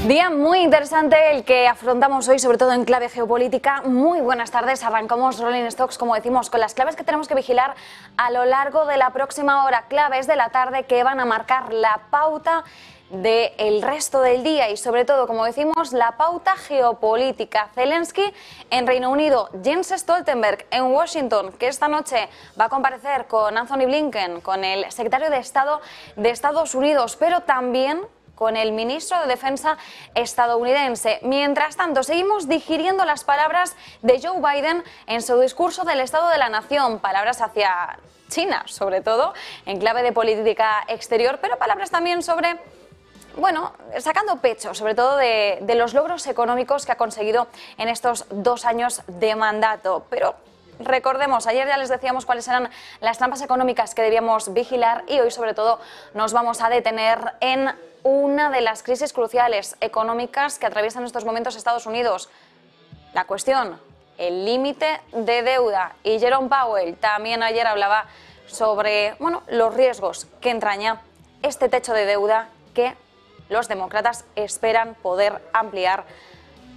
Día muy interesante el que afrontamos hoy, sobre todo en clave geopolítica. Muy buenas tardes, arrancamos Rolling Stocks, como decimos, con las claves que tenemos que vigilar a lo largo de la próxima hora. Claves de la tarde que van a marcar la pauta del resto del día y sobre todo, como decimos, la pauta geopolítica. Zelensky en Reino Unido, Jens Stoltenberg en Washington, que esta noche va a comparecer con Anthony Blinken, con el secretario de Estado de Estados Unidos, pero también con el ministro de Defensa estadounidense. Mientras tanto, seguimos digiriendo las palabras de Joe Biden en su discurso del Estado de la Nación, palabras hacia China, sobre todo, en clave de política exterior, pero palabras también sobre, bueno, sacando pecho, sobre todo de los logros económicos que ha conseguido en estos 2 años de mandato. Pero recordemos, ayer ya les decíamos cuáles eran las trampas económicas que debíamos vigilar y hoy, sobre todo, nos vamos a detener en una de las crisis cruciales económicas que atraviesa en estos momentos Estados Unidos. La cuestión, el límite de deuda. Y Jerome Powell también ayer hablaba sobre, bueno, los riesgos que entraña este techo de deuda que los demócratas esperan poder ampliar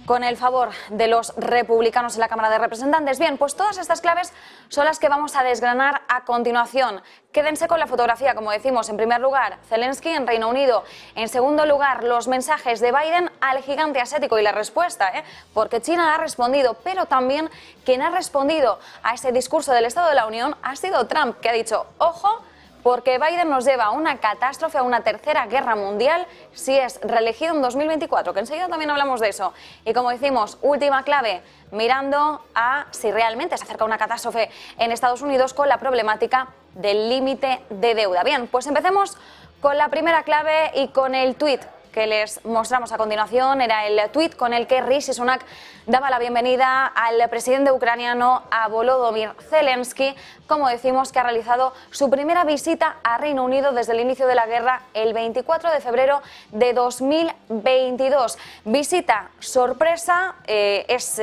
con el favor de los republicanos en la Cámara de Representantes. Bien, pues todas estas claves son las que vamos a desgranar a continuación. Quédense con la fotografía, como decimos. En primer lugar, Zelensky en Reino Unido. En segundo lugar, los mensajes de Biden al gigante asiático y la respuesta, porque China ha respondido, pero también quien ha respondido a ese discurso del Estado de la Unión ha sido Trump, que ha dicho, ojo, porque Biden nos lleva a una catástrofe, a una tercera guerra mundial, si es reelegido en 2024, que enseguida también hablamos de eso. Y como decimos, última clave, mirando a si realmente se acerca una catástrofe en Estados Unidos con la problemática del límite de deuda. Bien, pues empecemos con la primera clave y con el tuit que les mostramos a continuación. Era el tuit con el que Rishi Sunak daba la bienvenida al presidente ucraniano, a Volodymyr Zelensky, como decimos, que ha realizado su primera visita a Reino Unido desde el inicio de la guerra el 24 de febrero de 2022. Visita sorpresa, es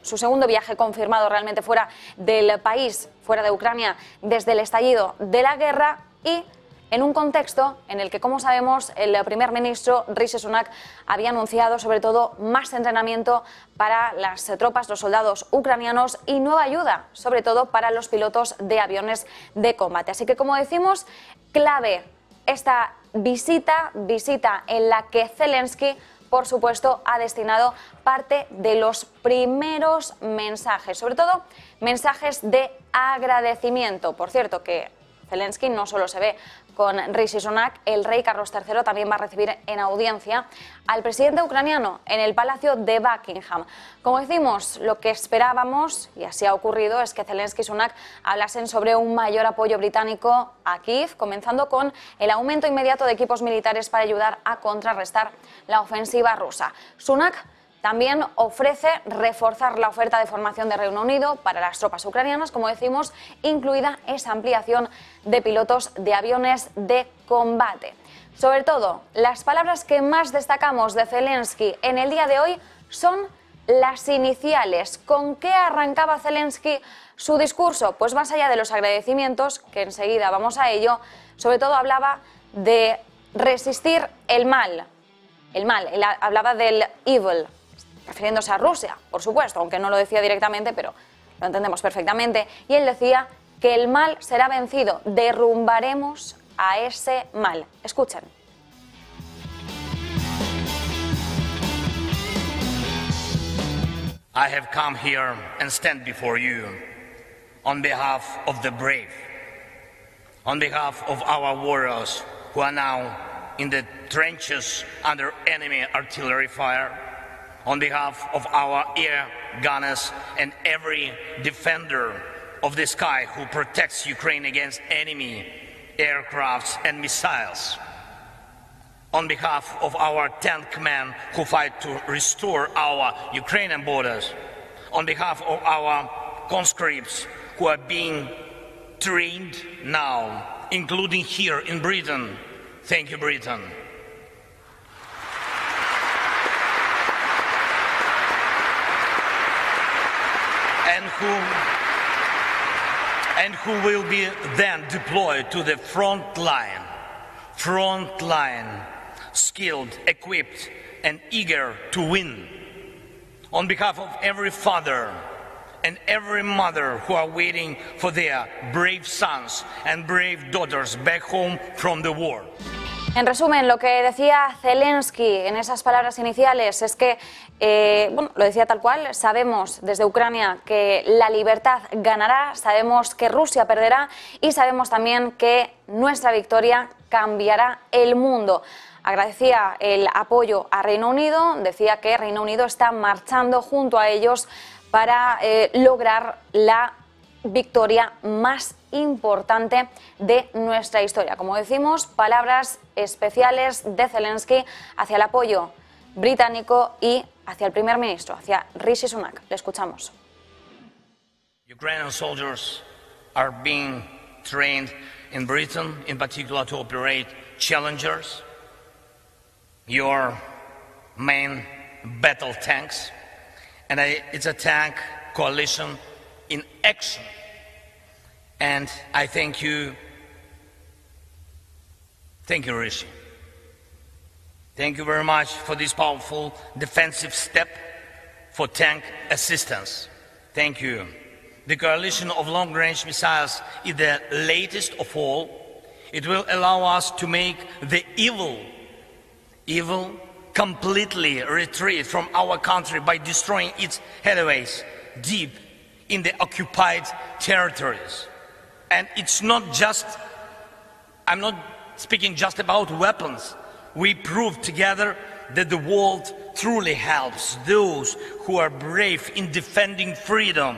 su segundo viaje confirmado realmente fuera del país, fuera de Ucrania, desde el estallido de la guerra y en un contexto en el que, como sabemos, el primer ministro Rishi Sunak había anunciado sobre todo más entrenamiento para las tropas, los soldados ucranianos y nueva ayuda, sobre todo para los pilotos de aviones de combate. Así que, como decimos, clave esta visita en la que Zelensky, por supuesto, ha destinado parte de los primeros mensajes, sobre todo mensajes de agradecimiento. Por cierto, que Zelensky no solo se ve con Rishi Sunak, el rey Carlos III también va a recibir en audiencia al presidente ucraniano en el Palacio de Buckingham. Como decimos, lo que esperábamos, y así ha ocurrido, es que Zelensky y Sunak hablasen sobre un mayor apoyo británico a Kiev, comenzando con el aumento inmediato de equipos militares para ayudar a contrarrestar la ofensiva rusa. Sunak también ofrece reforzar la oferta de formación de Reino Unido para las tropas ucranianas, como decimos, incluida esa ampliación de pilotos de aviones de combate. Sobre todo, las palabras que más destacamos de Zelensky en el día de hoy son las iniciales. ¿Con qué arrancaba Zelensky su discurso? Pues más allá de los agradecimientos, que enseguida vamos a ello, sobre todo hablaba de resistir el mal. Él hablaba del evil, refiriéndose a Rusia, por supuesto, aunque no lo decía directamente, pero lo entendemos perfectamente. Y él decía que el mal será vencido, derrumbaremos a ese mal. Escuchen. I have come here and stand before you on behalf of the brave, on behalf of our warriors who are now in the trenches under enemy artillery fire, on behalf of our air gunners and every defender of the sky who protects Ukraine against enemy aircrafts and missiles, on behalf of our tank men who fight to restore our Ukrainian borders, on behalf of our conscripts who are being trained now, including here in Britain. Thank you, Britain. And who will be then deployed to the front line skilled, equipped, and eager to win. On behalf of every father and every mother who are waiting for their brave sons and brave daughters back home from the war. En resumen, lo que decía Zelensky en esas palabras iniciales es que, bueno, lo decía tal cual, sabemos desde Ucrania que la libertad ganará, sabemos que Rusia perderá y sabemos también que nuestra victoria cambiará el mundo. Agradecía el apoyo a Reino Unido, decía que Reino Unido está marchando junto a ellos para lograr la victoria más importante de nuestra historia. Como decimos, palabras especiales de Zelensky hacia el apoyo británico y hacia el primer ministro, hacia Rishi Sunak. Le escuchamos. Ukrainian soldiers are being trained in Britain, in particular to operate Challengers, your main battle tanks, and it's a tank coalition in action. And I thank you, Rishi. Thank you very much for this powerful defensive step for tank assistance. Thank you. The coalition of long-range missiles is the latest of all. It will allow us to make the evil completely retreat from our country by destroying its headways deep in the occupied territories. And it's not just, I'm not speaking just about weapons. We proved together that the world truly helps those who are brave in defending freedom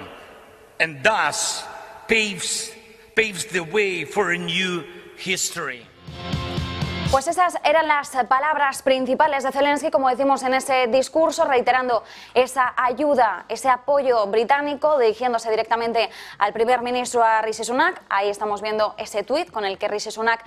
and thus paves the way for a new history. Pues esas eran las palabras principales de Zelensky, como decimos en ese discurso, reiterando esa ayuda, ese apoyo británico, dirigiéndose directamente al primer ministro, a Rishi Sunak. Ahí estamos viendo ese tuit con el que Rishi Sunak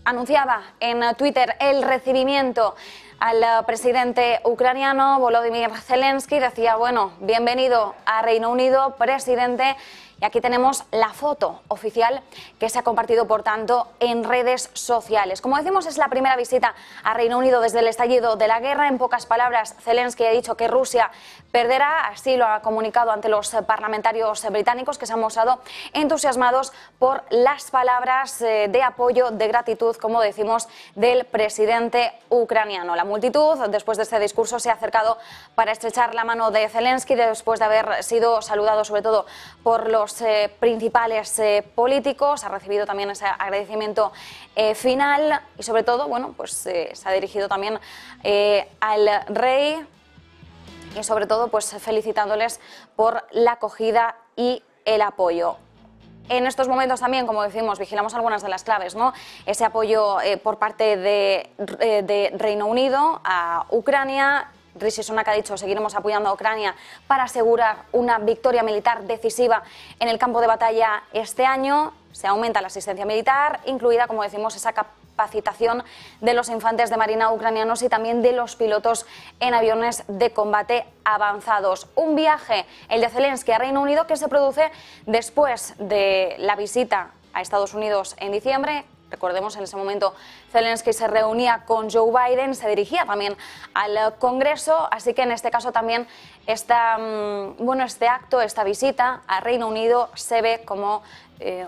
anunciaba en Twitter el recibimiento al presidente ucraniano Volodymyr Zelensky. Decía, bueno, bienvenido a Reino Unido, presidente. Y aquí tenemos la foto oficial que se ha compartido, por tanto, en redes sociales. Como decimos, es la primera visita a Reino Unido desde el estallido de la guerra. En pocas palabras, Zelensky ha dicho que Rusia perderá, así lo ha comunicado ante los parlamentarios británicos, que se han mostrado entusiasmados por las palabras de apoyo, de gratitud, como decimos, del presidente ucraniano. La multitud, después de este discurso, se ha acercado para estrechar la mano de Zelensky, después de haber sido saludado sobre todo por los principales políticos. Ha recibido también ese agradecimiento final y sobre todo, bueno, pues se ha dirigido también al rey y sobre todo pues felicitándoles por la acogida y el apoyo. En estos momentos también, como decimos, vigilamos algunas de las claves, ¿no? Ese apoyo por parte de Reino Unido a Ucrania. Rishi Sunak ha dicho, seguiremos apoyando a Ucrania para asegurar una victoria militar decisiva en el campo de batalla este año. Se aumenta la asistencia militar, incluida, como decimos, esa capacitación de los infantes de marina ucranianos y también de los pilotos en aviones de combate avanzados. Un viaje, el de Zelensky a Reino Unido, que se produce después de la visita a Estados Unidos en diciembre. Recordemos, en ese momento Zelensky se reunía con Joe Biden, se dirigía también al Congreso, así que en este caso también este acto, esta visita a Reino Unido se ve como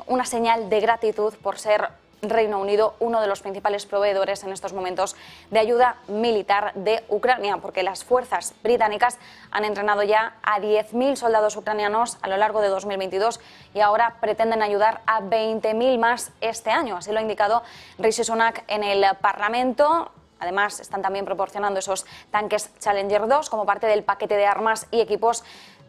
una señal de gratitud por ser Reino Unido uno de los principales proveedores en estos momentos de ayuda militar de Ucrania, porque las fuerzas británicas han entrenado ya a 10.000 soldados ucranianos a lo largo de 2022 y ahora pretenden ayudar a 20.000 más este año. Así lo ha indicado Rishi Sunak en el Parlamento. Además, están también proporcionando esos tanques Challenger 2 como parte del paquete de armas y equipos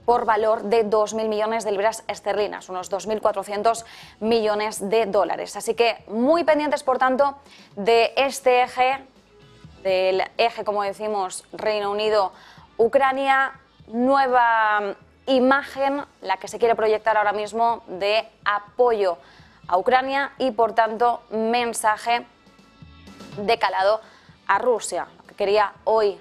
por valor de 2.000 millones de libras esterlinas, unos 2.400 millones de dólares. Así que muy pendientes, por tanto, de este eje, del eje, como decimos, Reino Unido-Ucrania, nueva imagen, la que se quiere proyectar ahora mismo de apoyo a Ucrania y, por tanto, mensaje de calado a Rusia, lo que quería hoy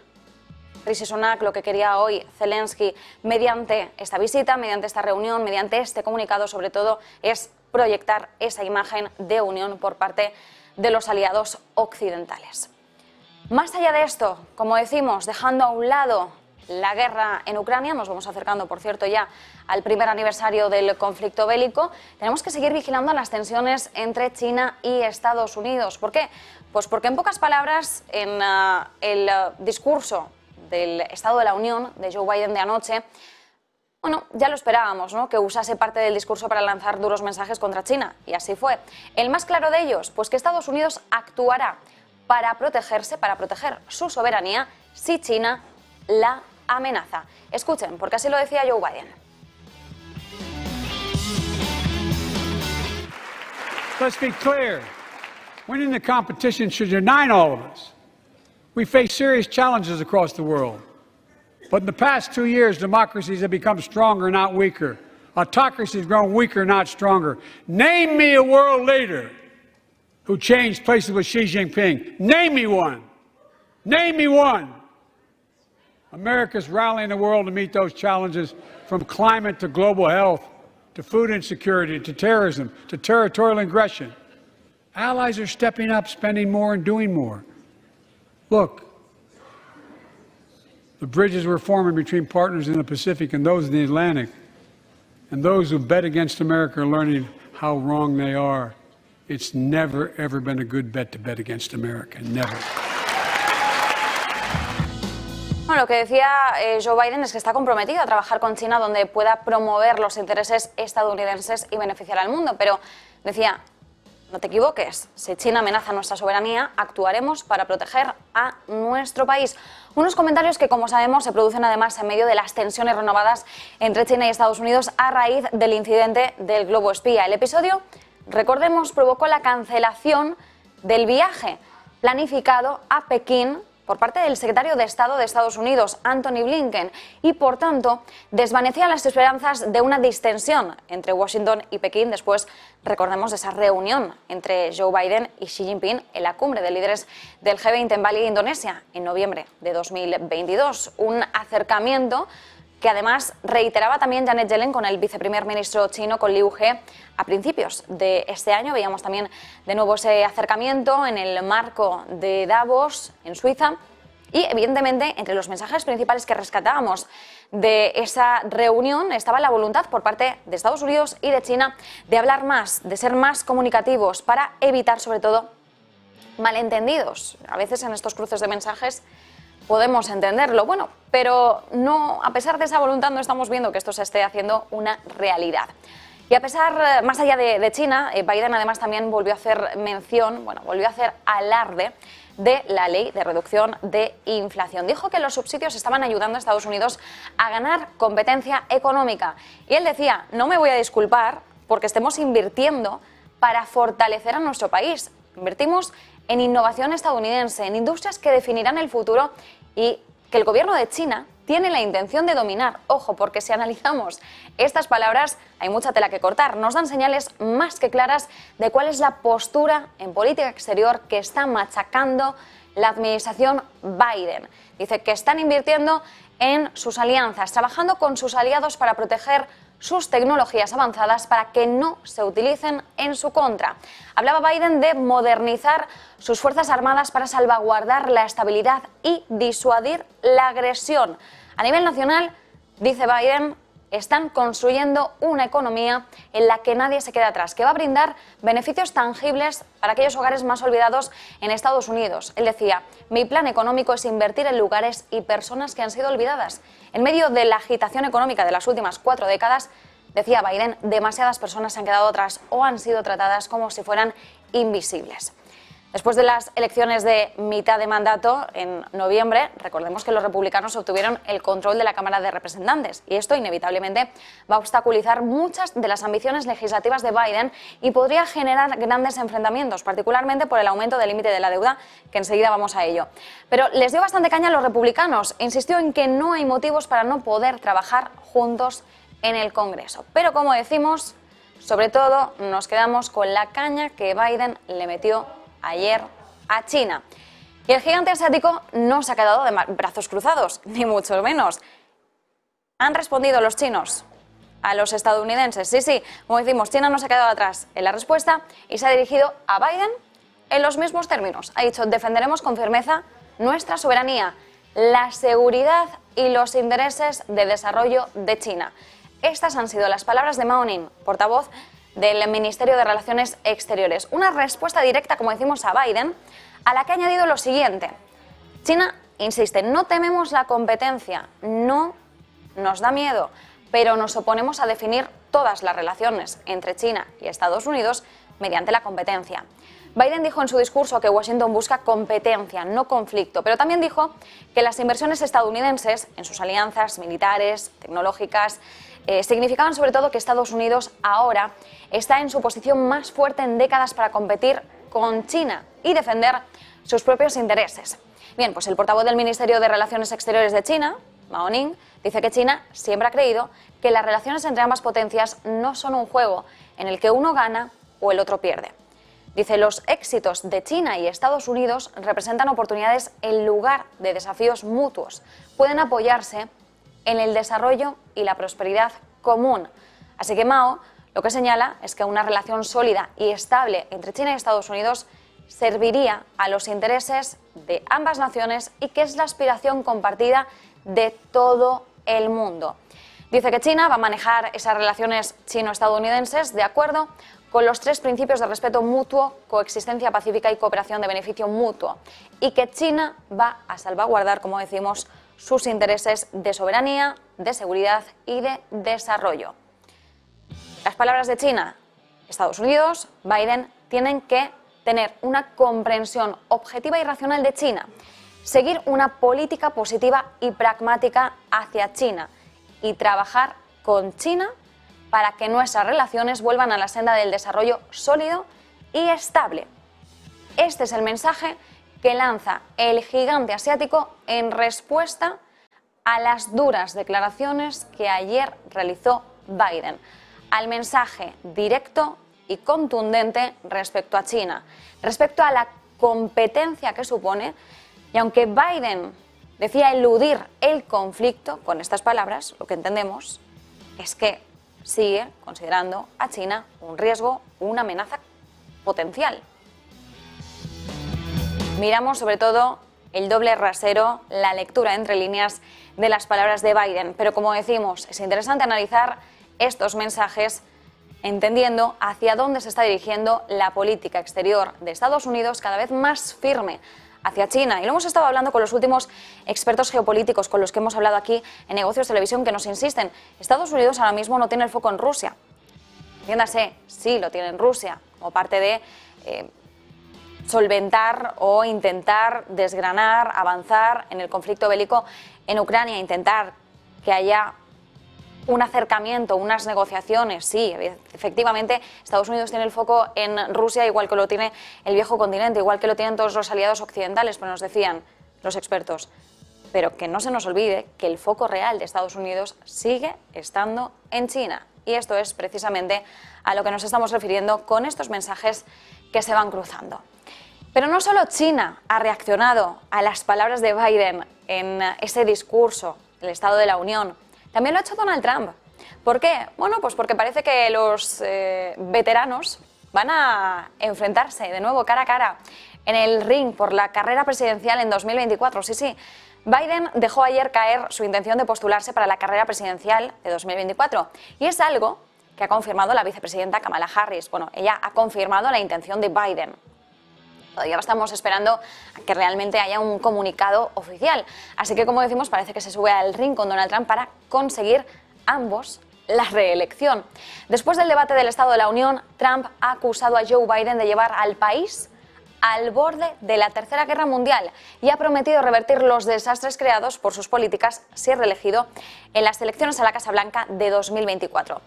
Rishi Sunak, lo que quería hoy Zelensky mediante esta visita, mediante esta reunión, mediante este comunicado, sobre todo, es proyectar esa imagen de unión por parte de los aliados occidentales. Más allá de esto, como decimos, dejando a un lado la guerra en Ucrania, nos vamos acercando, por cierto, ya al primer aniversario del conflicto bélico, tenemos que seguir vigilando las tensiones entre China y Estados Unidos. ¿Por qué? Pues porque, en pocas palabras, en el discurso del Estado de la Unión de Joe Biden de anoche, bueno, ya lo esperábamos, ¿no?, que usase parte del discurso para lanzar duros mensajes contra China, y así fue. El más claro de ellos, pues que Estados Unidos actuará para protegerse, para proteger su soberanía, si China la amenaza. Escuchen, porque así lo decía Joe Biden. Let's be clear. Winning the competition should unite all of us. We face serious challenges across the world. But in the past 2 years, democracies have become stronger, not weaker. Autocracies have grown weaker, not stronger. Name me a world leader who changed places with Xi Jinping. Name me one. Name me one. America's rallying the world to meet those challenges, from climate to global health, to food insecurity, to terrorism, to territorial aggression. Allies are stepping up, spending more and doing more. Look, the bridges we're forming between partners in the Pacific and those in the Atlantic, and those who bet against America are learning how wrong they are. It's never, ever been a good bet to bet against America. Never. Bueno, lo que decía Joe Biden es que está comprometido a trabajar con China donde pueda promover los intereses estadounidenses y beneficiar al mundo. Pero decía, no te equivoques, si China amenaza nuestra soberanía, actuaremos para proteger a nuestro país. Unos comentarios que, como sabemos, se producen además en medio de las tensiones renovadas entre China y Estados Unidos a raíz del incidente del globo espía. El episodio, recordemos, provocó la cancelación del viaje planificado a Pekín por parte del secretario de Estado de Estados Unidos, Antony Blinken, y por tanto desvanecía las esperanzas de una distensión entre Washington y Pekín después, recordemos, de esa reunión entre Joe Biden y Xi Jinping en la cumbre de líderes del G20 en Bali, Indonesia, en noviembre de 2022. Un acercamiento que además reiteraba también Janet Yellen con el viceprimer ministro chino, con Liu He, a principios de este año. Veíamos también de nuevo ese acercamiento en el marco de Davos, en Suiza. Y, evidentemente, entre los mensajes principales que rescatábamos de esa reunión estaba la voluntad por parte de Estados Unidos y de China de hablar más, de ser más comunicativos para evitar, sobre todo, malentendidos. A veces en estos cruces de mensajes podemos entenderlo, bueno, pero no, a pesar de esa voluntad, no estamos viendo que esto se esté haciendo una realidad. Y a pesar, más allá de China, Biden además también volvió a hacer mención, volvió a hacer alarde de la ley de reducción de inflación. Dijo que los subsidios estaban ayudando a Estados Unidos a ganar competencia económica. Y él decía, no me voy a disculpar porque estemos invirtiendo para fortalecer a nuestro país. Invertimos en innovación estadounidense, en industrias que definirán el futuro y que el gobierno de China tiene la intención de dominar. Ojo, porque si analizamos estas palabras hay mucha tela que cortar. Nos dan señales más que claras de cuál es la postura en política exterior que está machacando la administración Biden. Dice que están invirtiendo en sus alianzas, trabajando con sus aliados para proteger sus tecnologías avanzadas para que no se utilicen en su contra. Hablaba Biden de modernizar sus fuerzas armadas para salvaguardar la estabilidad y disuadir la agresión. A nivel nacional, dice Biden, están construyendo una economía en la que nadie se queda atrás, que va a brindar beneficios tangibles para aquellos hogares más olvidados en Estados Unidos. Él decía, mi plan económico es invertir en lugares y personas que han sido olvidadas. En medio de la agitación económica de las últimas 4 décadas, decía Biden, demasiadas personas se han quedado atrás o han sido tratadas como si fueran invisibles. Después de las elecciones de mitad de mandato en noviembre, recordemos que los republicanos obtuvieron el control de la Cámara de Representantes y esto inevitablemente va a obstaculizar muchas de las ambiciones legislativas de Biden y podría generar grandes enfrentamientos, particularmente por el aumento del límite de la deuda, que enseguida vamos a ello. Pero les dio bastante caña a los republicanos, insistió en que no hay motivos para no poder trabajar juntos en el Congreso. Pero, como decimos, sobre todo nos quedamos con la caña que Biden le metió ayer a China. Y el gigante asiático no se ha quedado de brazos cruzados, ni mucho menos. Han respondido los chinos a los estadounidenses. Sí, como decimos, China no se ha quedado atrás en la respuesta y se ha dirigido a Biden en los mismos términos. Ha dicho, defenderemos con firmeza nuestra soberanía, la seguridad y los intereses de desarrollo de China. Estas han sido las palabras de Mao Ning, portavoz del Ministerio de Relaciones Exteriores. Una respuesta directa, como decimos, a Biden, a la que ha añadido lo siguiente. China insiste, no tememos la competencia, no nos da miedo, pero nos oponemos a definir todas las relaciones entre China y Estados Unidos mediante la competencia. Biden dijo en su discurso que Washington busca competencia, no conflicto, pero también dijo que las inversiones estadounidenses en sus alianzas militares, tecnológicas, significaban sobre todo que Estados Unidos ahora está en su posición más fuerte en décadas para competir con China y defender sus propios intereses. Bien, pues el portavoz del Ministerio de Relaciones Exteriores de China, Mao Ning, dice que China siempre ha creído que las relaciones entre ambas potencias no son un juego en el que uno gana o el otro pierde. Dice, los éxitos de China y Estados Unidos representan oportunidades en lugar de desafíos mutuos. Pueden apoyarse en el desarrollo y la prosperidad común. Así que Mao lo que señala es que una relación sólida y estable entre China y Estados Unidos serviría a los intereses de ambas naciones y que es la aspiración compartida de todo el mundo. Dice que China va a manejar esas relaciones chino-estadounidenses de acuerdo con los 3 principios de respeto mutuo, coexistencia pacífica y cooperación de beneficio mutuo, y que China va a salvaguardar, como decimos, sus intereses de soberanía, de seguridad y de desarrollo. Las palabras de China, Estados Unidos, Biden, tienen que tener una comprensión objetiva y racional de China, seguir una política positiva y pragmática hacia China y trabajar con China para que nuestras relaciones vuelvan a la senda del desarrollo sólido y estable. Este es el mensaje que lanza el gigante asiático en respuesta a las duras declaraciones que ayer realizó Biden, al mensaje directo y contundente respecto a China, respecto a la competencia que supone, y aunque Biden decía eludir el conflicto, con estas palabras, lo que entendemos es que sigue considerando a China un riesgo, una amenaza potencial. Miramos sobre todo el doble rasero, la lectura entre líneas de las palabras de Biden, pero como decimos, es interesante analizar estos mensajes entendiendo hacia dónde se está dirigiendo la política exterior de Estados Unidos, cada vez más firme hacia China. Y lo hemos estado hablando con los últimos expertos geopolíticos con los que hemos hablado aquí en Negocios Televisión, que nos insisten, Estados Unidos ahora mismo no tiene el foco en Rusia. Entiéndase, sí lo tiene en Rusia, como parte de solventar o intentar desgranar, avanzar en el conflicto bélico en Ucrania, intentar que haya un acercamiento, unas negociaciones. Sí, efectivamente, Estados Unidos tiene el foco en Rusia, igual que lo tiene el viejo continente, igual que lo tienen todos los aliados occidentales, pero nos decían los expertos, pero que no se nos olvide que el foco real de Estados Unidos sigue estando en China. Y esto es precisamente a lo que nos estamos refiriendo con estos mensajes que se van cruzando. Pero no solo China ha reaccionado a las palabras de Biden en ese discurso del Estado de la Unión, también lo ha hecho Donald Trump. ¿Por qué? Bueno, pues porque parece que los veteranos van a enfrentarse de nuevo cara a cara en el ring por la carrera presidencial en 2024. Sí, sí. Biden dejó ayer caer su intención de postularse para la carrera presidencial de 2024 y es algo que ha confirmado la vicepresidenta Kamala Harris. Bueno, ella ha confirmado la intención de Biden. Todavía estamos esperando a que realmente haya un comunicado oficial. Así que, como decimos, parece que se sube al ring con Donald Trump para conseguir ambos la reelección. Después del debate del Estado de la Unión, Trump ha acusado a Joe Biden de llevar al país al borde de la Tercera Guerra Mundial y ha prometido revertir los desastres creados por sus políticas si es reelegido en las elecciones a la Casa Blanca de 2024.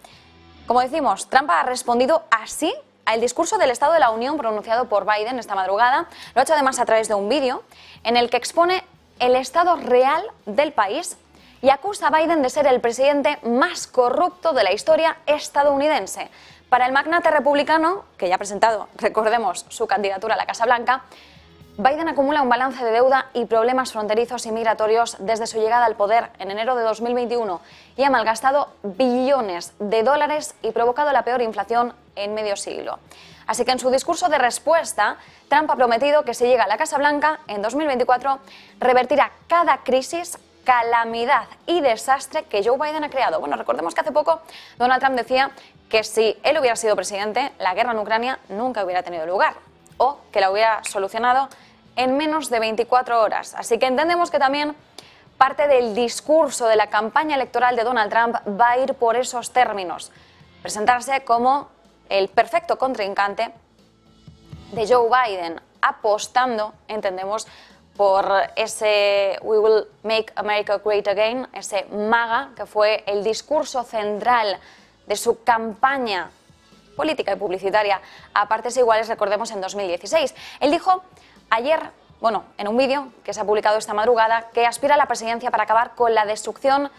Como decimos, Trump ha respondido así al discurso del Estado de la Unión pronunciado por Biden esta madrugada. Lo ha hecho además a través de un vídeo en el que expone el estado real del país y acusa a Biden de ser el presidente más corrupto de la historia estadounidense. Para el magnate republicano, que ya ha presentado, recordemos, su candidatura a la Casa Blanca, Biden acumula un balance de deuda y problemas fronterizos y migratorios desde su llegada al poder en enero de 2021 y ha malgastado billones de dólares y provocado la peor inflación en medio siglo. Así que en su discurso de respuesta, Trump ha prometido que si llega a la Casa Blanca en 2024, revertirá cada crisis, calamidad y desastre que Joe Biden ha creado. Bueno, recordemos que hace poco Donald Trump decía que si él hubiera sido presidente, la guerra en Ucrania nunca hubiera tenido lugar, o que la hubiera solucionado en menos de 24 horas. Así que entendemos que también parte del discurso de la campaña electoral de Donald Trump va a ir por esos términos. Presentarse como el perfecto contrincante de Joe Biden, apostando, entendemos, por ese We Will Make America Great Again, ese MAGA, que fue el discurso central de su campaña política y publicitaria a partes iguales, recordemos, en 2016. Él dijo ayer, en un vídeo que se ha publicado esta madrugada, que aspira a la presidencia para acabar con la destrucción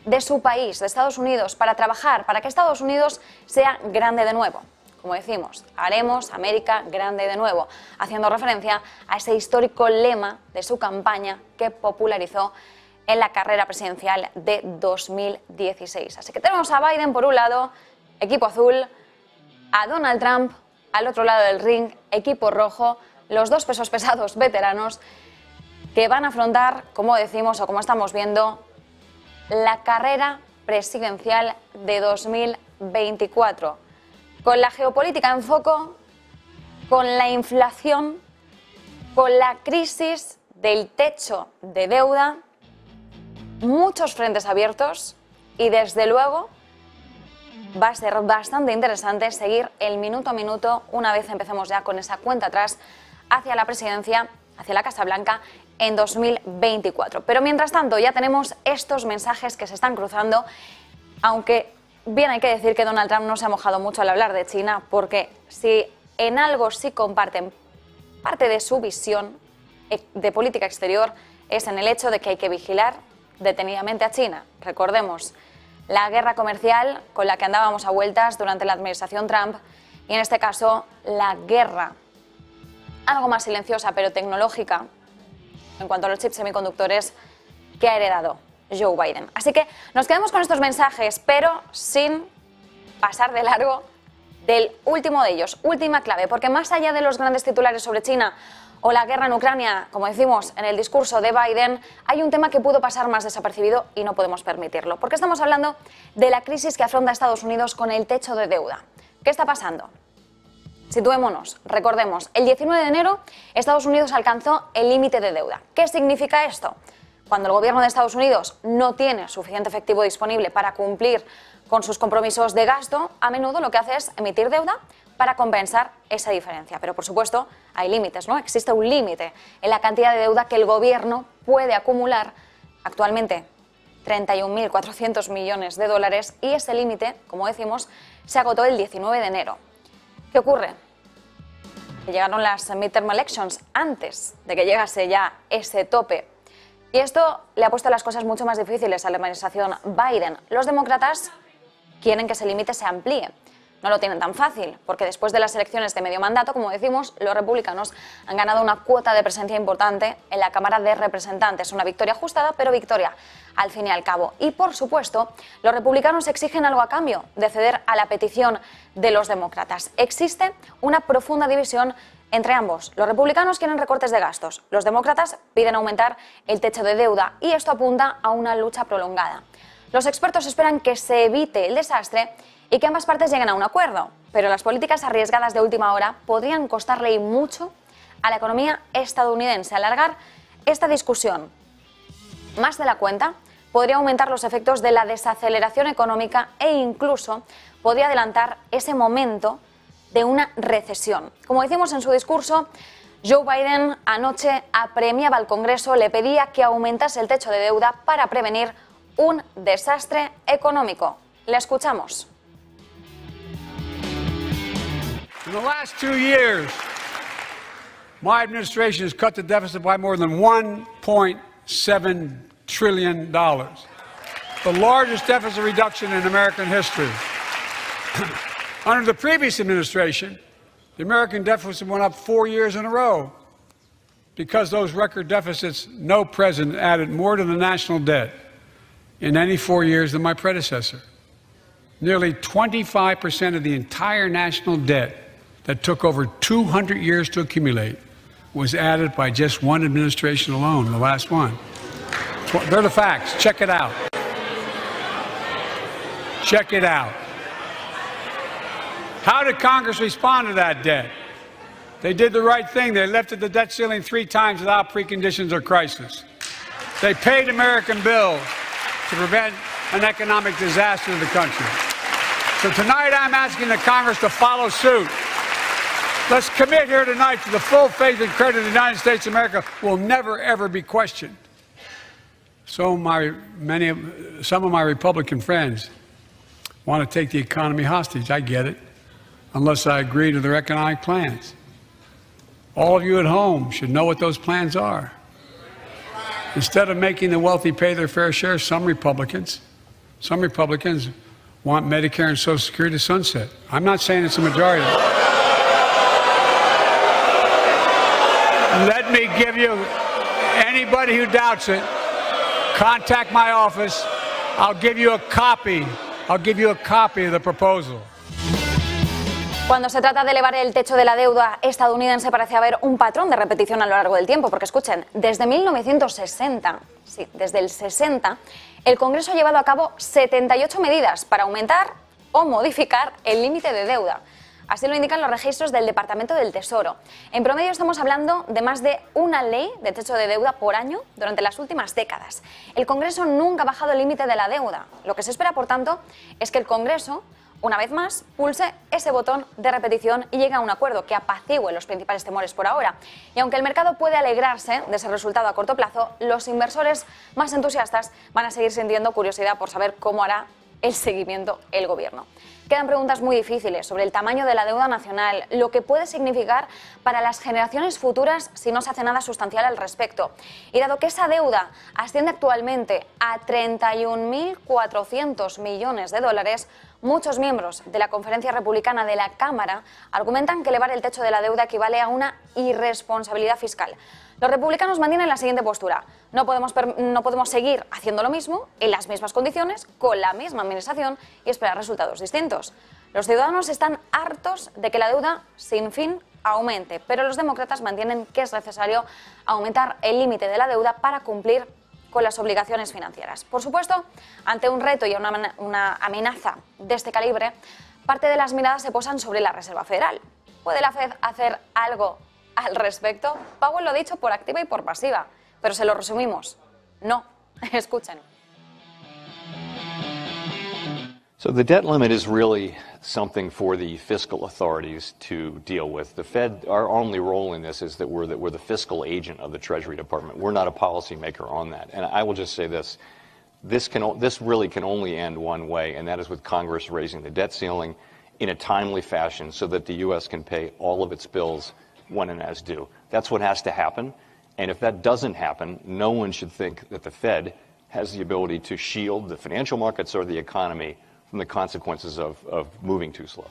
de su país, de Estados Unidos, para trabajar para que Estados Unidos sea grande de nuevo. Como decimos, haremos América grande de nuevo, haciendo referencia a ese histórico lema de su campaña que popularizó en la carrera presidencial de 2016. Así que tenemos a Biden por un lado, equipo azul, a Donald Trump al otro lado del ring, equipo rojo, los dos pesos pesados veteranos que van a afrontar, como decimos o como estamos viendo, la carrera presidencial de 2024. Con la geopolítica en foco, con la inflación, con la crisis del techo de deuda, muchos frentes abiertos y desde luego va a ser bastante interesante seguir el minuto a minuto una vez empecemos ya con esa cuenta atrás hacia la presidencia, hacia la Casa Blanca en 2024. Pero mientras tanto ya tenemos estos mensajes que se están cruzando, aunque bien hay que decir que Donald Trump no se ha mojado mucho al hablar de China, porque si en algo sí comparten parte de su visión de política exterior es en el hecho de que hay que vigilar detenidamente a China. Recordemos la guerra comercial con la que andábamos a vueltas durante la administración Trump y en este caso la guerra algo más silenciosa pero tecnológica en cuanto a los chips semiconductores que ha heredado Joe Biden. Así que nos quedamos con estos mensajes, pero sin pasar de largo del último de ellos, última clave, porque más allá de los grandes titulares sobre China o la guerra en Ucrania, como decimos en el discurso de Biden, hay un tema que pudo pasar más desapercibido y no podemos permitirlo, porque estamos hablando de la crisis que afronta Estados Unidos con el techo de deuda. ¿Qué está pasando? Situémonos, recordemos, el 19 de enero Estados Unidos alcanzó el límite de deuda. ¿Qué significa esto? Cuando el gobierno de Estados Unidos no tiene suficiente efectivo disponible para cumplir con sus compromisos de gasto, a menudo lo que hace es emitir deuda para compensar esa diferencia. Pero por supuesto hay límites, ¿no? Existe un límite en la cantidad de deuda que el gobierno puede acumular, actualmente 31.400 millones de dólares, y ese límite, como decimos, se agotó el 19 de enero. ¿Qué ocurre? Que llegaron las midterm elections antes de que llegase ya ese tope. Y esto le ha puesto las cosas mucho más difíciles a la administración Biden. Los demócratas quieren que ese límite se amplíe. No lo tienen tan fácil, porque después de las elecciones de medio mandato, como decimos, los republicanos han ganado una cuota de presencia importante en la Cámara de Representantes. Una victoria ajustada, pero victoria al fin y al cabo. Y, por supuesto, los republicanos exigen algo a cambio de ceder a la petición de los demócratas. Existe una profunda división entre ambos. Los republicanos quieren recortes de gastos, los demócratas piden aumentar el techo de deuda y esto apunta a una lucha prolongada. Los expertos esperan que se evite el desastre y que ambas partes lleguen a un acuerdo, pero las políticas arriesgadas de última hora podrían costarle y mucho a la economía estadounidense. Alargar esta discusión más de la cuenta podría aumentar los efectos de la desaceleración económica e incluso podría adelantar ese momento de una recesión. Como decimos en su discurso, Joe Biden anoche apremiaba al Congreso, le pedía que aumentase el techo de deuda para prevenir un desastre económico. Le escuchamos. In the last 2 years, my administration has cut the deficit by more than $1.7 trillion, the largest deficit reduction in American history. Under the previous administration, the American deficit went up 4 years in a row. Because those record deficits, no president added more to the national debt in any 4 years than my predecessor. Nearly 25% of the entire national debt that took over 200 years to accumulate was added by just one administration alone, the last one. They're the facts. Check it out. Check it out. How did Congress respond to that debt? They did the right thing. They lifted the debt ceiling 3 times without preconditions or crisis. They paid American bills to prevent an economic disaster to the country. So tonight I'm asking the Congress to follow suit. Let's commit here tonight to the full faith and credit of the United States of America will never, ever be questioned. Some of my Republican friends want to take the economy hostage. I get it, unless I agree to their economic plans. All of you at home should know what those plans are. Instead of making the wealthy pay their fair share, some Republicans want Medicare and Social Security to sunset. I'm not saying it's a majority. Let me give you, anybody who doubts it, contact my office. I'll give you a copy of the proposal. Cuando se trata de elevar el techo de la deuda estadounidense parece haber un patrón de repetición a lo largo del tiempo, porque escuchen, desde 1960, sí, desde el 60, el Congreso ha llevado a cabo 78 medidas para aumentar o modificar el límite de deuda. Así lo indican los registros del Departamento del Tesoro. En promedio estamos hablando de más de una ley de techo de deuda por año durante las últimas décadas. El Congreso nunca ha bajado el límite de la deuda. Lo que se espera, por tanto, es que el Congreso, una vez más, pulse ese botón de repetición y llegue a un acuerdo que apacigüe los principales temores por ahora. Y aunque el mercado puede alegrarse de ese resultado a corto plazo, los inversores más entusiastas van a seguir sintiendo curiosidad por saber cómo hará el seguimiento el gobierno. Quedan preguntas muy difíciles sobre el tamaño de la deuda nacional, lo que puede significar para las generaciones futuras si no se hace nada sustancial al respecto. Y dado que esa deuda asciende actualmente a 31.400 millones de dólares, muchos miembros de la Conferencia Republicana de la Cámara argumentan que elevar el techo de la deuda equivale a una irresponsabilidad fiscal. Los republicanos mantienen la siguiente postura: no podemos seguir haciendo lo mismo, en las mismas condiciones, con la misma administración y esperar resultados distintos. Los ciudadanos están hartos de que la deuda sin fin aumente, pero los demócratas mantienen que es necesario aumentar el límite de la deuda para cumplir con las obligaciones financieras. Por supuesto, ante un reto y una amenaza de este calibre, parte de las miradas se posan sobre la Reserva Federal. ¿Puede la Fed hacer algo al respecto? Powell lo ha dicho por activa y por pasiva, pero se lo resumimos. No. Escuchen. So the debt limit is really something for the fiscal authorities to deal with. The Fed, our only role in this is that we're the fiscal agent of the Treasury Department. We're not a policymaker on that. And I will just say this. This really can only end one way, and that is with Congress raising the debt ceiling in a timely fashion so that the U.S. can pay all of its bills when and as due. That's what has to happen. And if that doesn't happen, no one should think that the Fed has the ability to shield the financial markets or the economy from the consequences of moving too slow.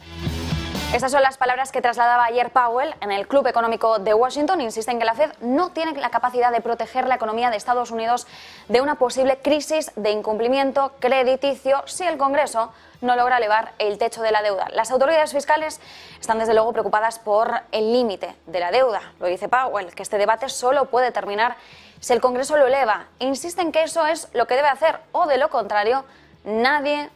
Estas son las palabras que trasladaba ayer Powell en el Club Económico de Washington. Insiste en que la Fed no tiene la capacidad de proteger la economía de Estados Unidos de una posible crisis de incumplimiento crediticio si el Congreso no logra elevar el techo de la deuda. Las autoridades fiscales están desde luego preocupadas por el límite de la deuda. Lo dice Powell, que este debate solo puede terminar si el Congreso lo eleva. Insiste en que eso es lo que debe hacer, o de lo contrario, nadie,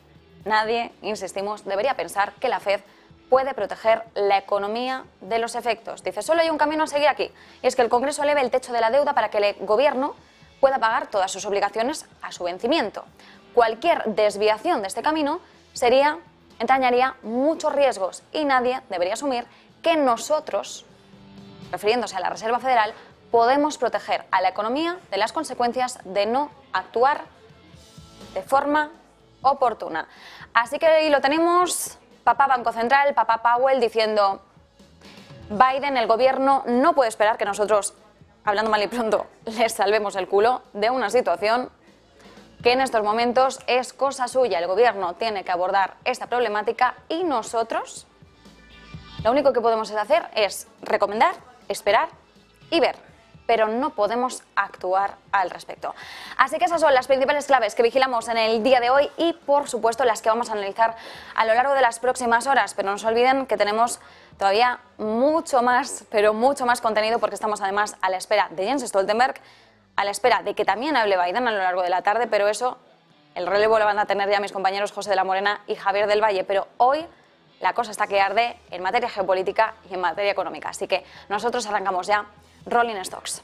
insistimos, debería pensar que la Fed puede proteger la economía de los efectos. Dice, solo hay un camino a seguir aquí, y es que el Congreso eleve el techo de la deuda para que el gobierno pueda pagar todas sus obligaciones a su vencimiento. Cualquier desviación de este camino entrañaría muchos riesgos y nadie debería asumir que nosotros, refiriéndose a la Reserva Federal, podemos proteger a la economía de las consecuencias de no actuar de forma oportuna. Así que ahí lo tenemos, papá Banco Central, papá Powell diciendo: Biden, el gobierno no puede esperar que nosotros, hablando mal y pronto, les salvemos el culo de una situación que en estos momentos es cosa suya. El gobierno tiene que abordar esta problemática y nosotros lo único que podemos hacer es recomendar, esperar y ver, pero no podemos actuar al respecto. Así que esas son las principales claves que vigilamos en el día de hoy y, por supuesto, las que vamos a analizar a lo largo de las próximas horas. Pero no se olviden que tenemos todavía mucho más, pero mucho más contenido, porque estamos además a la espera de Jens Stoltenberg, a la espera de que también hable Biden a lo largo de la tarde, pero eso, el relevo lo van a tener ya mis compañeros José de la Morena y Javier del Valle, pero hoy la cosa está que arde en materia geopolítica y en materia económica, así que nosotros arrancamos ya Rolling Stocks.